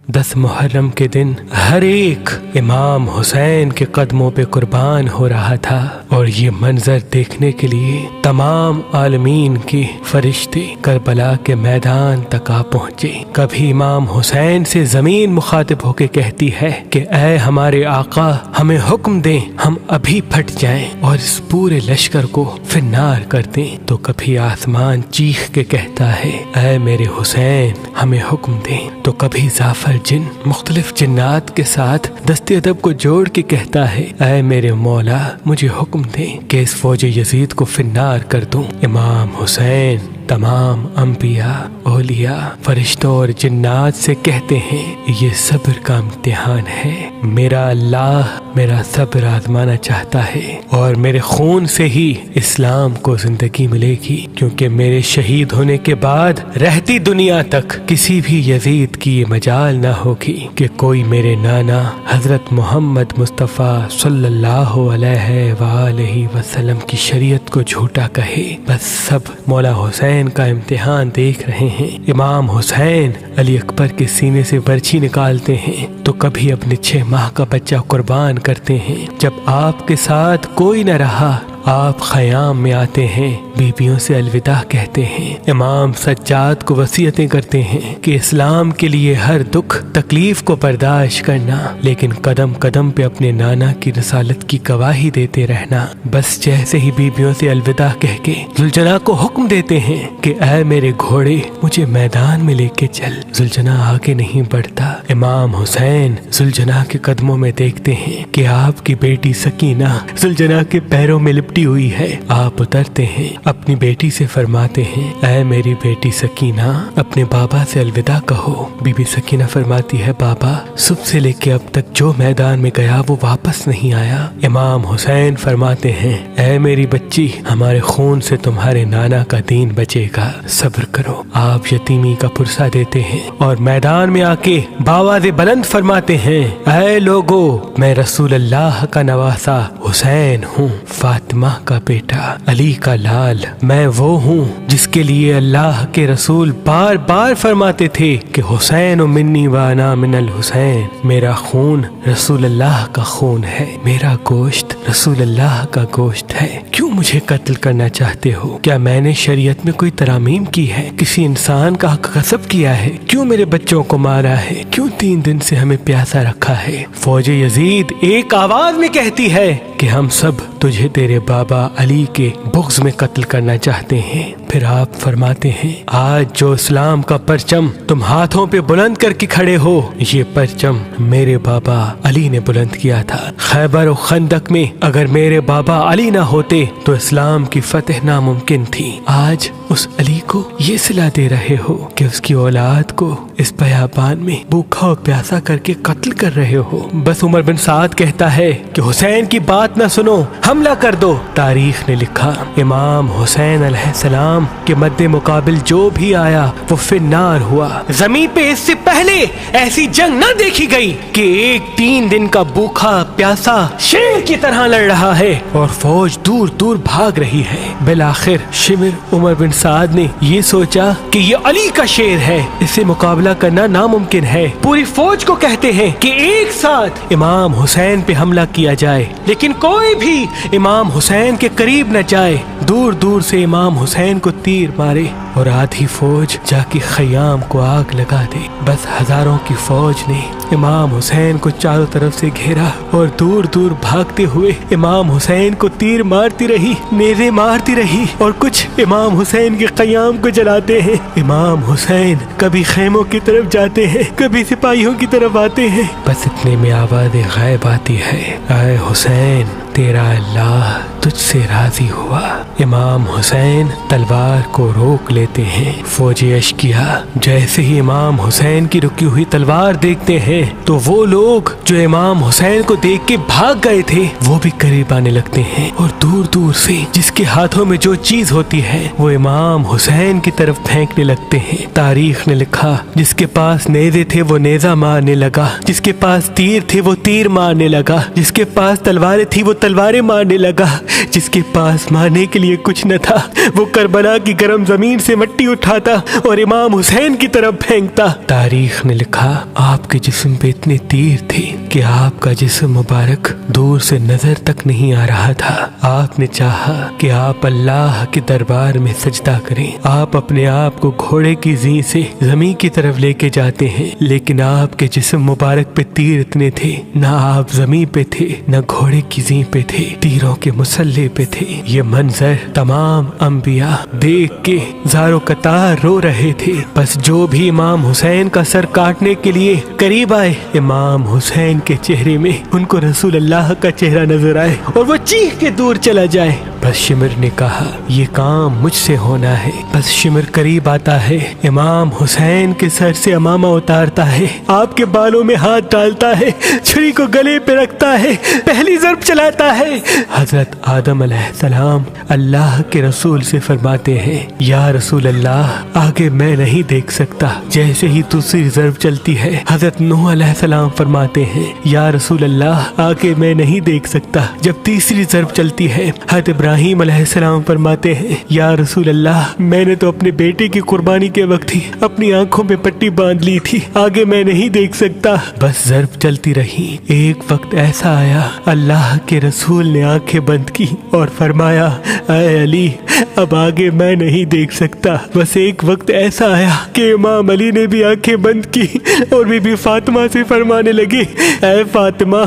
10 محرم کے دن ہر ایک امام حسین کے قدموں پہ قربان ہو رہا تھا، اور یہ منظر دیکھنے کے لیے تمام عالمین کے فرشتے کربلا کے میدان تک آ پہنچے۔ کبھی امام حسین سے زمین مخاطب ہو کے کہتی ہے کہ اے ہمارے آقا، ہمیں حکم دیں، ہم ابھی پھٹ جائیں اور اس پورے لشکر کو فنار کر دیں۔ تو کبھی آسمان چیخ کے کہتا ہے اے میرے حسین، ہمیں حکم دیں۔ تو کبھی زعفر جن مختلف جنات کے ساتھ دست ادب کو جوڑ کے کہتا ہے اے میرے مولا، مجھے حکم دیں کہ اس فوج یزید کو فنار کر دوں۔ امام حسین تمام انبیاء، اولیاء، فرشتوں اور جنات سے کہتے ہیں یہ صبر کا امتحان ہے، میرا اللہ میرا صبر آزمانا چاہتا ہے، اور میرے خون سے ہی اسلام کو زندگی ملے گی، کیونکہ میرے شہید ہونے کے بعد رہتی دنیا تک کسی بھی یزید کی یہ مجال نہ ہوگی کہ کوئی میرے نانا حضرت محمد مصطفیٰ صلی اللہ علیہ وآلہ وسلم کی شریعت کو جھوٹا کہے۔ بس سب مولا حسین کا امتحان دیکھ رہے ہیں۔ امام حسین علی اکبر کے سینے سے برچھی نکالتے ہیں تو کبھی اپنے 6 ماہ کا بچہ قربان کرتے ہیں۔ جب آپ کے ساتھ کوئی نہ رہا، آپ خیام میں آتے ہیں، بیویوں سے الوداع کہتے ہیں۔ امام سجاد کو وصیتیں کرتے ہیں کہ اسلام کے لیے ہر دکھ تکلیف کو برداشت کرنا، لیکن قدم قدم پہ اپنے نانا کی رسالت کی گواہی دیتے رہنا۔ بس جیسے ہی بیویوں سے الوداع کہہ کے زلجنا کو حکم دیتے ہیں کہ اے میرے گھوڑے، مجھے میدان میں لے کے چل، زلجنا آگے نہیں بڑھتا۔ امام حسین زلجنا کے قدموں میں دیکھتے ہیں کہ آپ کی بیٹی سکینہ زلجنا کے پیروں میں لپٹی ہوئی ہے۔ آپ اترتے ہیں، اپنی بیٹی سے فرماتے ہیں اے میری بیٹی سکینہ، اپنے بابا سے الوداع کہو۔ بی بی سکینہ فرماتی ہے بابا صبح سے لے کے اب تک جو میدان میں گیا وہ واپس نہیں آیا۔ امام حسین فرماتے ہیں اے میری بچی، ہمارے خون سے تمہارے نانا کا دین بچے گا، صبر کرو۔ آپ یتیمی کا پرسہ دیتے ہیں اور میدان میں آ کے باواز بلند فرماتے ہیں اے لوگو، میں رسول اللہ کا نواسا حسین ہوں، فاطمہ کا بیٹا، علی کا لال، میں وہ ہوں جس کے لیے اللہ کے رسول بار بار فرماتے تھے کہ حسین و منی وانا من الحسین، میرا خون رسول اللہ کا خون ہے، میرا گوشت رسول اللہ کا گوشت ہے۔ کیوں مجھے قتل کرنا چاہتے ہو؟ کیا میں نے شریعت میں کوئی ترامیم کی ہے؟ کسی انسان کا حق غصب کیا ہے؟ کیوں میرے بچوں کو مارا ہے؟ کیوں 3 دن سے ہمیں پیاسا رکھا ہے؟ فوج یزید ایک آواز میں کہتی ہے کہ ہم سب تجھے تیرے بابا علی کے بغض میں قتل کرنا چاہتے ہیں۔ پھر آپ فرماتے ہیں آج جو اسلام کا پرچم تم ہاتھوں پہ بلند کر کے کھڑے ہو، یہ پرچم میرے بابا علی نے بلند کیا تھا۔ خیبر و خندق میں اگر میرے بابا علی نہ ہوتے تو اسلام کی فتح ناممکن تھی۔ آج اس علی کو یہ صلہ دے رہے ہو کہ اس کی اولاد کو اس بیابان میں بھوکا و پیاسا کر کے قتل کر رہے ہو۔ بس عمر بن سعد کہتا ہے کہ حسین کی بات نہ سنو، حملہ کر دو۔ تاریخ نے لکھا امام حسین علیہ السلام کے مد مقابل جو بھی آیا وہ فنار ہوا۔ زمین پہ اس سے پہلے ایسی جنگ نہ دیکھی گئی کہ ایک 3 دن کا بھوکا پیاسا شیر کی طرح لڑ رہا ہے اور فوج دور دور بھاگ رہی ہے۔ بالآخر شمر عمر بن سعد نے یہ سوچا کہ یہ علی کا شیر ہے، اس سے مقابلہ کرنا ناممکن ہے۔ پوری فوج کو کہتے ہیں کہ ایک ساتھ امام حسین پہ حملہ کیا جائے، لیکن کوئی بھی امام حسین کے قریب نہ جائے۔ دور دور سے امام حسین کو تیر مارے اور آدھی فوج جا کے خیام کو آگ لگا دے۔ بس ہزاروں کی فوج نے امام حسین کو چاروں طرف سے گھیرا اور دور دور بھاگتے ہوئے امام حسین کو تیر مارتی رہی، نیزے مارتی رہی، اور کچھ امام حسین کے قیام کو جلاتے ہیں۔ امام حسین کبھی خیموں کی طرف جاتے ہیں، کبھی سپاہیوں کی طرف آتے ہیں۔ بس اتنے میں آواز غائب آتی ہے اے حسین، تیرا اللہ تجھ سے راضی ہوا۔ امام حسین تلوار کو روک لیتے ہیں۔ فوجی اشکیا جیسے ہی امام حسین کی رکی ہوئی تلوار دیکھتے ہیں تو وہ لوگ جو امام حسین کو دیکھ کے بھاگ گئے تھے وہ بھی قریب آنے لگتے ہیں، اور دور دور سے جس کے ہاتھوں میں جو چیز ہوتی ہے وہ امام حسین کی طرف پھینکنے لگتے ہیں۔ تاریخ نے لکھا جس کے پاس نیزے تھے وہ نیزہ مارنے لگا، جس کے پاس تیر تھے وہ تیر مارنے لگا، جس کے پاس تلواریں تھی وہ تلواریں مارنے لگا۔ جس کے پاس مارنے کے لیے کچھ نہ تھا، وہ کربلا کی گرم زمین سے مٹی اٹھاتا اور امام حسین کی طرف پھینکتا۔ تاریخ نے لکھا آپ کے جسم پہ اتنے تیر تھے کہ آپ کا جسم مبارک دور سے نظر تک نہیں آ رہا تھا۔ آپ نے چاہا کہ آپ اللہ کے دربار میں سجدہ کریں۔ آپ اپنے آپ کو گھوڑے کی زین سے زمین کی طرف لے کے جاتے ہیں، لیکن آپ کے جسم مبارک پہ تیر اتنے تھے، نہ آپ زمین پہ تھے نہ گھوڑے کی زین پہ تھے، تیروں کے مسلح پہ تھے۔ یہ منظر تمام انبیاء دیکھ کے زارو قطار رو رہے تھے۔ بس جو بھی امام حسین کا سر کاٹنے کے لیے قریب آئے، امام حسین کے چہرے میں ان کو رسول اللہ کا چہرہ نظر آئے اور وہ چیخ کے دور چلا جائے۔ بس شمر نے کہا یہ کام مجھ سے ہونا ہے۔ بس شمر قریب آتا ہے، امام حسین کے سر سے امامہ اتارتا ہے، آپ کے بالوں میں ہاتھ ڈالتا ہے، چھری کو گلے پہ رکھتا ہے، پہلی ضرب چلاتا ہے۔ حضرت آدم علیہ السلام اللہ کے رسول سے فرماتے ہیں یا رسول اللہ آگے میں نہیں دیکھ سکتا۔ جیسے ہی دوسری ضرب چلتی ہے، حضرت نوح علیہ السلام فرماتے ہیں یا رسول اللہ آگے میں نہیں دیکھ سکتا۔ جب تیسری ضرب چلتی ہے، حضرت ابراہیم علیہ السلام فرماتے ہیں یا رسول اللہ میں نے تو اپنے بیٹے کی قربانی کے وقت ہی اپنی آنکھوں پہ پٹی باندھ لی تھی، آگے میں نہیں دیکھ سکتا۔ بس ضرب چلتی رہی۔ ایک وقت ایسا آیا اللہ کے رسول نے آنکھیں بند کی اور فرمایا اے علی اب آگے میں نہیں دیکھ سکتا۔ بس ایک وقت ایسا آیا کہ امام علی نے بھی آنکھیں بند کی اور بی بی فاطمہ سے فرمانے لگے اے فاطمہ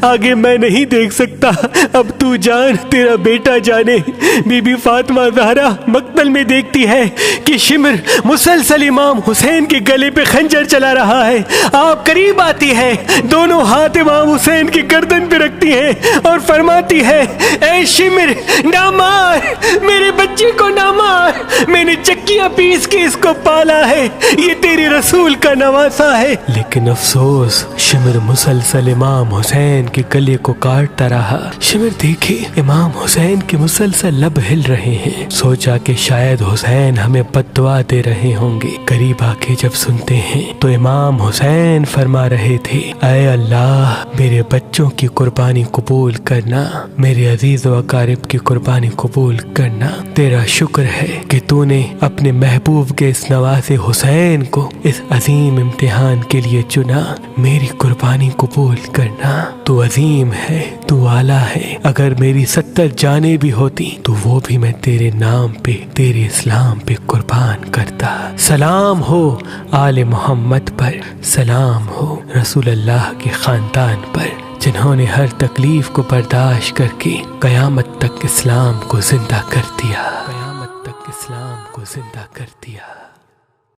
آگے میں نہیں دیکھ سکتا، اب تو جان تیرا بیٹا جانے۔ بی بی فاطمہ زہرا مقتل میں دیکھتی ہے کہ شمر مسلسل امام حسین کے گلے پہ خنجر چلا رہا ہے۔ آپ قریب آتی ہے، دونوں ہاتھ امام حسین کی گردن پہ رکھتی ہیں اور فرماتی ہے اے شمر نہ مار، میرے بچے کو نہ مار، میں نے چکیاں پیس کے اس کو پالا ہے، یہ تیرے رسول کا نواسا ہے۔ لیکن افسوس شمر مسلسل امام حسین کے گلے کو کاٹتا رہا۔ شمر دیکھے امام حسین کے مسلسل لب ہل رہے ہیں، سوچا کہ شاید حسین ہمیں بد دعا دے رہے ہوں گے۔ قریب آ کے جب سنتے ہیں تو امام حسین فرما رہے تھے اے اللہ میرے بچوں کی قربانی قبول کرنا، میرے عزیز و اقارب کی قربانی قبول کرنا۔ تیرا شکر ہے کہ تو نے اپنے محبوب کے اس نواسے حسین کو اس عظیم امتحان کے لیے چنا، میری قربانی قبول کرنا۔ تو عظیم ہے، تو اعلیٰ ہے، اگر میری 70 جانیں بھی ہوتی تو وہ بھی میں تیرے نام پہ تیرے اسلام پہ قربان کرتا۔ سلام ہو آل محمد پر، سلام ہو رسول اللہ کے خاندان پر، جنہوں نے ہر تکلیف کو برداشت کر کے قیامت تک اسلام کو زندہ کر دیا، قیامت تک اسلام کو زندہ کر دیا۔